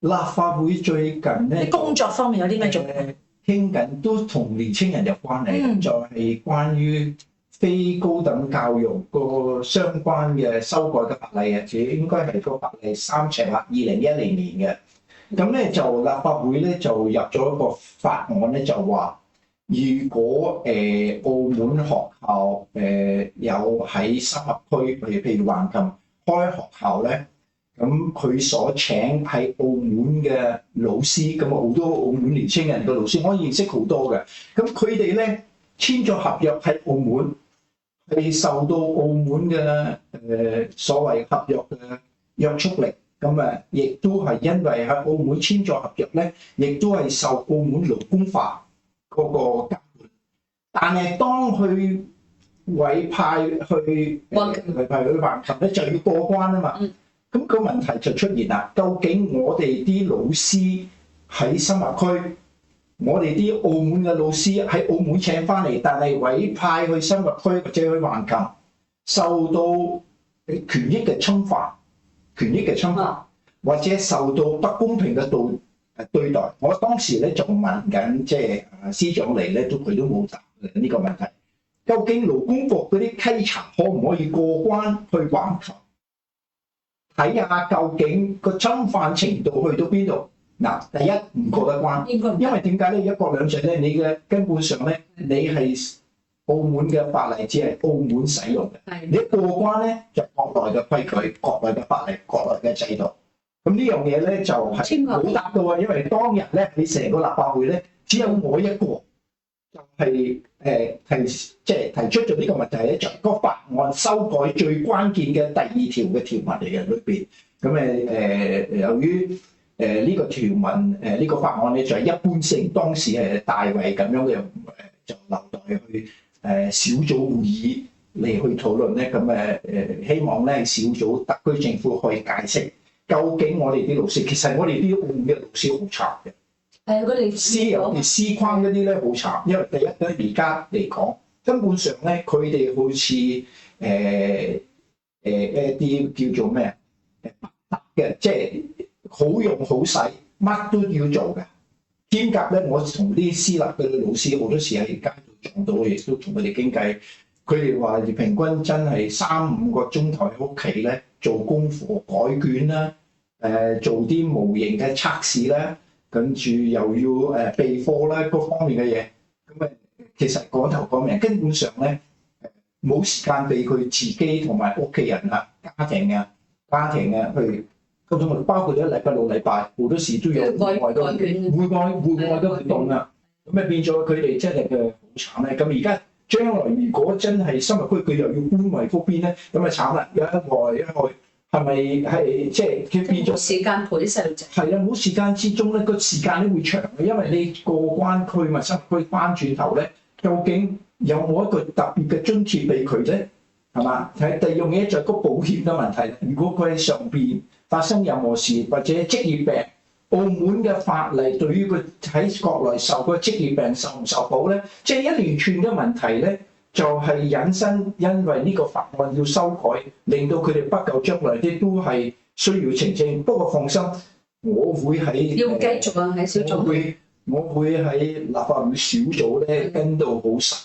立法會最近咧啲工作方面有啲咩做？傾緊都同年青人有關係，就係關於非高等教育個相關嘅修改嘅法例啊，自己應該係個法例3/2010年嘅。咁咧就立法會咧就入咗一個法案咧，就話如果澳門學校有喺深合區，譬如橫琴開學校咧。咁佢所請喺澳門嘅老師，咁好多澳門年青人嘅老師，我認識好多嘅。咁佢哋咧簽咗合約喺澳門，係受到澳門嘅所謂合約嘅約束力。咁啊，亦都係因為喺澳門簽咗合約咧，亦都係受澳門勞工法嗰個監管。但係當佢委派去橫琴咧，就要過關啊嘛。咁個問題就出現啦，究竟我哋啲老師喺深合區，我哋啲澳門嘅老師喺澳門請翻嚟，但係委派去深合區或者去橫琴，受到權益嘅侵犯，或者受到不公平嘅對待。我當時咧就問緊，即係司長嚟咧，佢都冇答呢個問題。究竟勞工局嗰啲稽查可唔可以過關去橫琴？睇下究竟個侵犯程度去到邊度？嗱，第一唔過得關，因為點解咧？一國兩制咧，你嘅根本上咧，你係澳門嘅法例只係澳門使用嘅。你一過關咧，就國內嘅規矩、國內嘅法例、國內嘅制度。咁呢樣嘢咧就係冇答到啊！因為當日咧，你成個立法會咧，只有我一個就係即係提出咗呢個問題咧，就個法案修改最關鍵嘅第2條嘅條文嚟嘅裏邊。咁由於呢個條文呢個法案咧就係一般性，當時係大圍咁樣嘅就留待去小組會議嚟去討論咧。咁希望咧小組特區政府可以解釋，究竟我哋啲老師，其實我哋啲澳門嘅老師好慘嘅。佢哋師框嗰啲咧好慘，因為第一咧而家嚟講，根本上咧佢哋好似一啲叫做咩嘅，即係好用好使，乜都要做嘅。兼夾咧，我同啲私立嘅老師好多時喺街度撞到，亦都同佢哋傾偈。佢哋話平均真係3-5個鐘頭喺屋企咧做功課、改卷啦，做啲模型嘅測試啦。跟住又要備課啦，各方面嘅嘢，咁其實講頭講尾，根本上咧冇時間俾佢自己同埋屋企人啊、家庭啊去溝通，包括咗禮拜6、禮拜好多時都有戶外嘅活動啊，咁變咗佢哋真係好慘咧。咁而家將來如果真係深入區，佢又要搬圍復邊咧，咁慘啦！有一外係咪係即係佢變咗時間陪啲細路仔？係啦，冇時間之中咧，個時間咧會長嘅，因為你過關區咪深入區翻轉頭咧，究竟有冇一個特別嘅津貼俾佢咧？係嘛？第二樣嘢就係個保險嘅問題。如果佢喺上邊發生任何事或者職業病，澳門嘅法例對於佢喺國內受個職業病受唔受保咧？即係一連串嘅問題咧。就係引申，因為呢個法案要修改，令到佢哋不久將來啲都係需要澄清。不過放心，我會喺要繼續喺小組，我會喺立法會小組咧跟到好實。